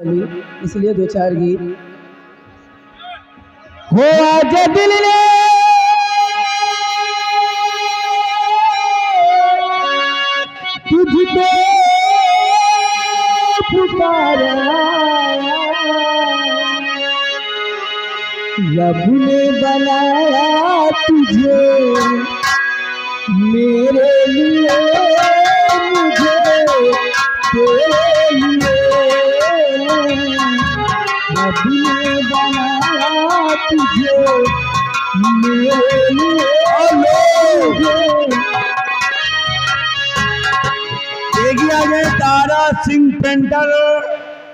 इसलिए दो चार गीत हो आज दिल ने तुझको पुकारा, रब ने बनाया तुझे मेरे लिए, मुझे तेरे लिए, रब ने बनाया तुझे मेरे लिए। देखिए आगे तारा सिंह पेंटर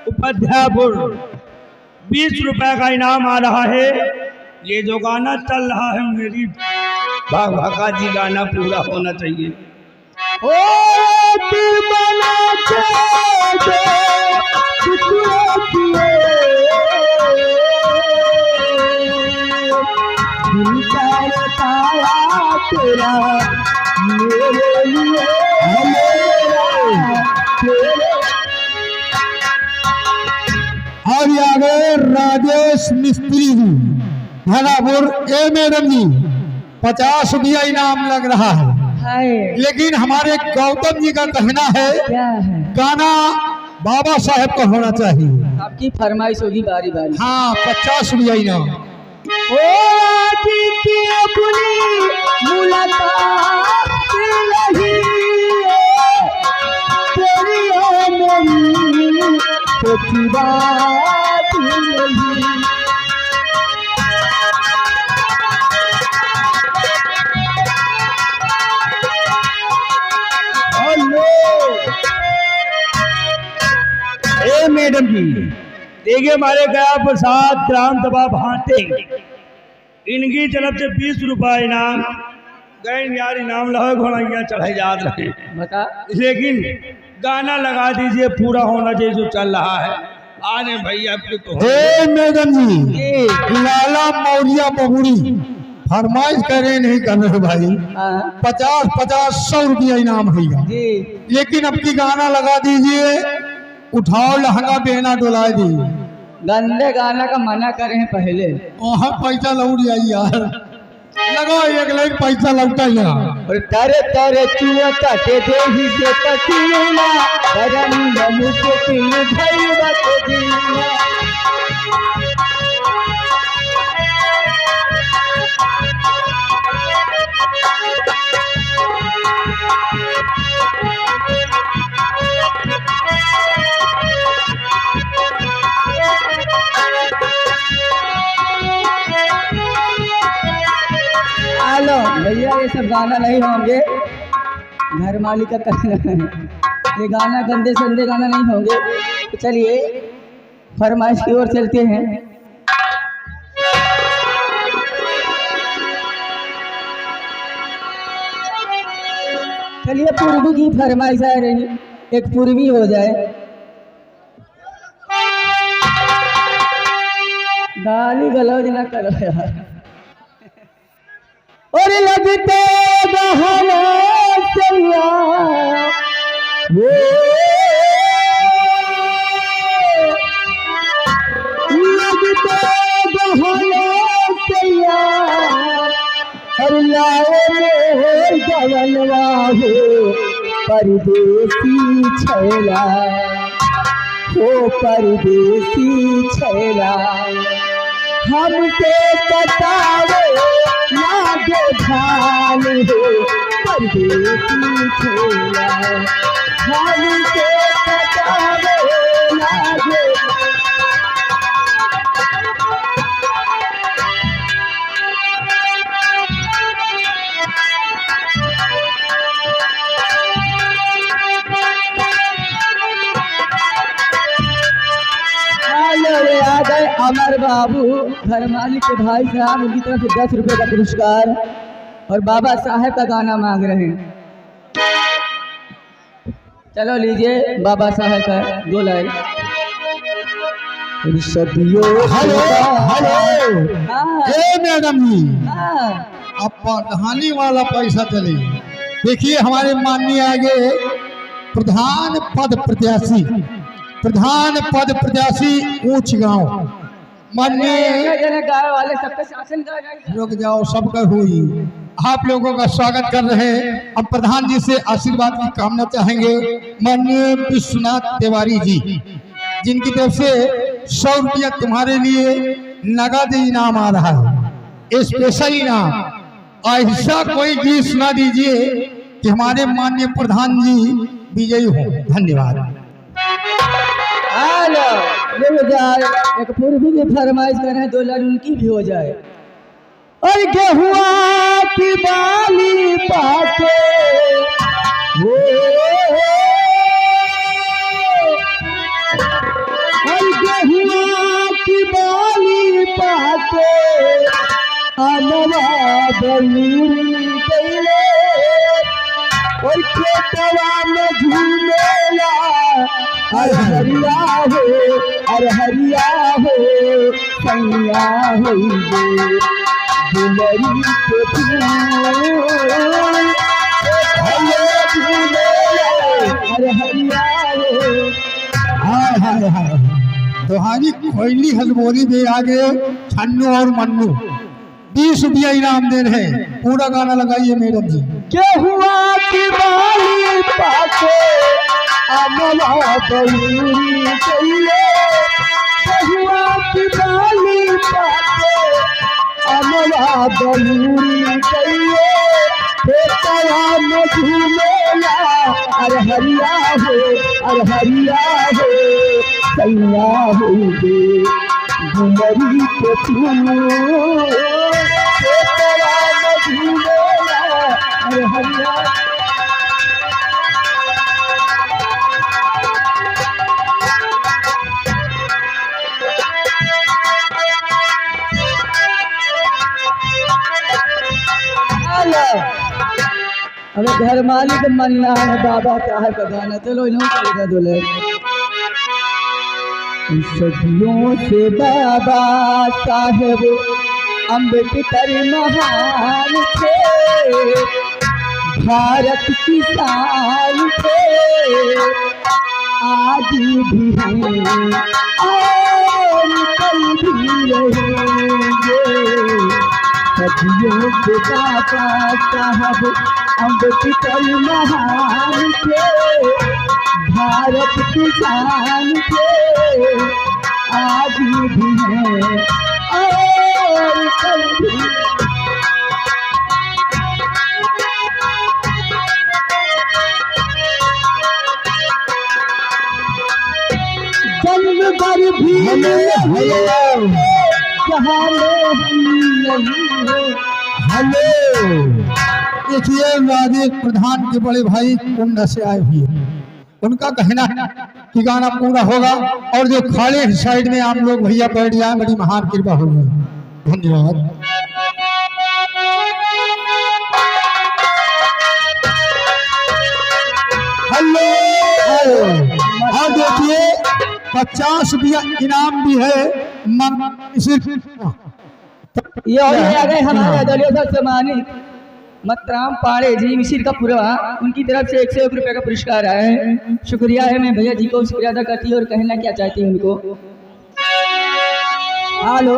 उपाध्यायपुर 20 रुपए का इनाम आ रहा है। ये जो गाना चल रहा है मेरी भागा जी गाना पूरा होना चाहिए। ओ दीवाना के टुकड़े किए, दिल का ताया तेरा मेरे लिए, और आ गए राजेश मिस्त्री जी धनापुर। ए मैडम जी 50 रुपया इनाम लग रहा है, लेकिन हमारे गौतम जी का कहना है क्या है गाना बाबा साहेब का होना चाहिए। आपकी फरमाइश होगी बारी बारी। हाँ 50 रुपया इनाम। ओ की अपनी मुलाकात नहीं, तेरी है मेरी सच्ची बात नहीं। ए मैडम जी देखिए हमारे गया प्रसाद ग्राम सभा भाटे इनकी तरफ से 20 रुपए इनाम गए यार, इनाम लगा घोड़ा चढ़ाई याद रहे बता, लेकिन गाना लगा दीजिए पूरा होना चाहिए जो चल रहा है। आने भैया आपके तो ए मैडम जी लाला मौर्या बहुरी फरमाइश करे नहीं कर रहे भाई। 50-50-100 रुपया इनाम है, लेकिन अब की गाना लगा दीजिए, उठाओ लहंगा बेना डुला दी। गंदे गाना का मना करें पहले, वहाँ पैसा लौट जाइए यार, लगाओ एक लाइन पैसा लौटा यहाँ। और तारे तारे चुआ काटे दे ही दे तकिया, गरम नमु के तिल भई बात दिया। हेलो भैया, ये सब गाना नहीं होंगे, घर मालिक का कहना है, ये गाना गंदे संदे गाना नहीं होंगे। तो चलिए फरमाइश की ओर चलते हैं। चलिए पूर्वी की फरमाइश आ रही, एक पूर्वी हो जाए। गाली गलौज ना करो यार। और लगते गहने सैया वो लगते गहने सैया, और लाए में गवनवा हो परदेसी छैला, हो परदेसी छैला, हमसे कटावे लागे भाल हो परदेसी छैला, हमसे कटावे लागे। आ गए अमर बाबू घर मालिक के भाई साहब, उनकी तरफ से 10 रुपए का पुरस्कार और बाबा साहेब का गाना मांग रहे हैं। चलो लीजिए बाबा साहेब का 2 लाइन। हेलो हेलो ए मैडम जी, अब प्रधानी वाला पैसा चले। देखिए हमारे माननीय आगे प्रधान पद प्रत्याशी प्रधान पद प्रत्याशी ऊंच गांव माननीय गाँव वाले सबका शासन कर रुक जाओ, सबका हुई। आप लोगों का स्वागत कर रहे हैं। अब प्रधान जी से आशीर्वाद की कामना चाहेंगे माननीय विश्वनाथ तिवारी जी, जिनकी तरफ से 100 रुपया तुम्हारे लिए नगद इनाम आ रहा है, स्पेशल इनाम। ऐसा कोई गीत सुना दीजिए कि हमारे माननीय प्रधान जी विजयी हो। धन्यवाद। एक पूर्वी की फरमाइश करें, 2 लाइन उनकी भी हो जाए। और गेहुआ की बाली पाके हो, और गेहुआ की बाली पाके अनवा बलूरी गईले, और खेतवा में झूमेला अरे हरिया हो, अरे हरिया हो, सैया हो गे दुलरी के फूल, अरे हरिया हो। हाय हाय हाय, तुम्हारी कोयली हजमोरी में आगे छन्नू और मन्नू 20 रुपया इनाम दे रहे हैं। पूरा गाना लगाइए मैडम जी। गेहुआ की बाली पाके अमला बलूरी गईले, गेहुआ की बाली पाके अमला बलूरी गईले, खेतवा में झूमेला अरे हरिया हो, अरे हरिया हो, सैया हो गे दुलरी के फूल, खेतवा में झूमेला अरे हरिया। अरे घर मालिक मन्ना है बाबा चाहे का गाना, चलो इन्हों चलेगा दुल्हन। सदियों से बाबा साहेब अम्बेडकर महान थे, भारत की शान थे, आज भी हैं और कल भी रहेंगे। सदियों से बाबा साहब अम्बेडकर महान थे, भारत की शान थे, आज भी हैं और कल भी। जन्म भर भी जहाँ हेलो, देखिए राजेश प्रधान के बड़े भाई कुंड से आए हुए हैं। उनका कहना है कि गाना पूरा होगा और जो खाली साइड में आप लोग भैया बैठ जाए, बड़ी महान कृपा होगी। धन्यवाद। हेलो, और देखिए 50 रुपया इनाम भी है। ये आ गए हमारे दलियों सम्मानित मतराम पाड़े जी मिसिर का पूरा, उनकी तरफ से 101 रुपये का पुरस्कार आया है। शुक्रिया है, मैं भैया जी को शुक्रिया अदा करती हूँ और कहना क्या चाहती हूँ उनको। हेलो,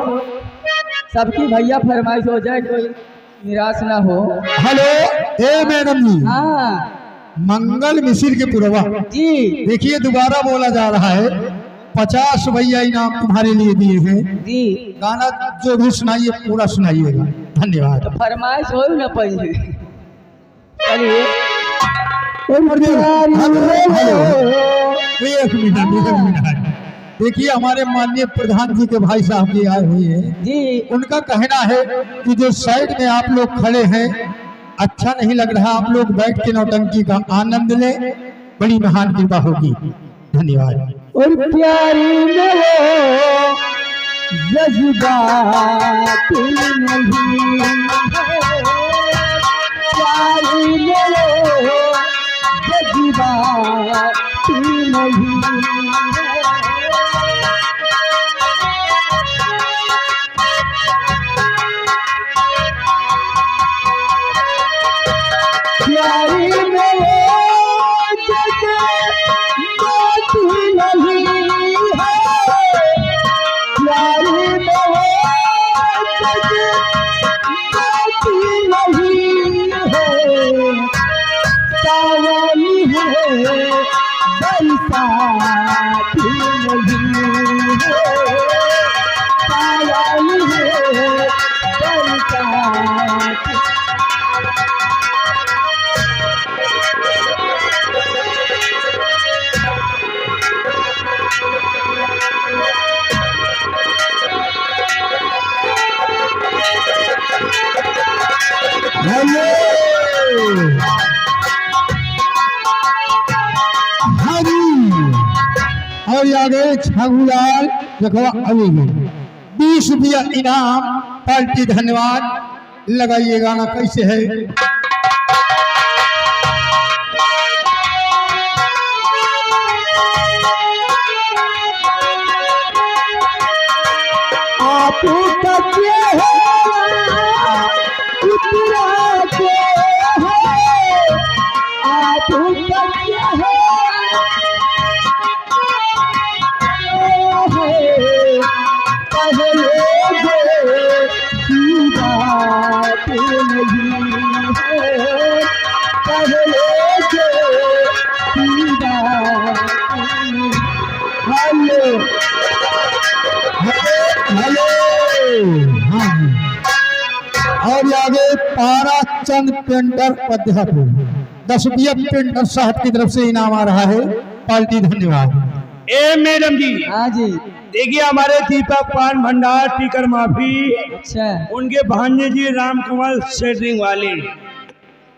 सबकी भैया फरमाइश हो जाए, कोई निराश ना हो। हेलो, ए मैडम जी। हाँ मंगल मिसिर के पुरवा जी, देखिए दोबारा बोला जा रहा है, 50 रुपया इनाम तुम्हारे लिए दिए हैं जी। गाना जो भी सुनाइए पूरा सुनाइएगा। धन्यवाद। तो फरमाइश हो ना पहले, चलिए। एक मिनट देखिए, हमारे माननीय प्रधान जी के भाई साहब जी आए हुए हैं जी। उनका कहना है कि जो साइड में आप लोग खड़े हैं अच्छा नहीं लग रहा, आप लोग बैठ के नौटंकी का आनंद लें, बड़ी महान कृपा होगी। धन्यवाद। और प्यारी में जज्बात नहीं है, प्यारी में जज्बात नहीं है, प्यारी में जज्बात नहीं पायल है बरसात। और आगे छगुलाल देखो अभी 20 रुपया इनाम पार्टी धन्यवाद। लगाइए गाना कैसे है। आप कच्चे हो उतरा के हो, आप कच्चे हो पहले की बात नहीं है, पहले की बात नहीं। हेलो और आगे ताराचंद पेंटर अध्यापक 10 रुपया पेंटर साहब की तरफ से इनाम आ रहा है। पार्टी धन्यवाद। ए मैडम जी, हाँ जी। देखिए हमारे दीपक पान भंडार टीकर माफी, अच्छा, उनके भांजे जी राम कुमार सेटरिंग वाले,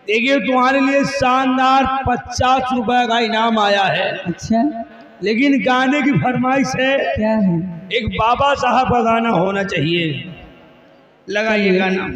देखिए तुम्हारे लिए शानदार 50 रुपए का इनाम आया है। अच्छा, लेकिन गाने की फरमाइश है, क्या है? एक बाबा साहब का गाना होना चाहिए। लगाइए गाना।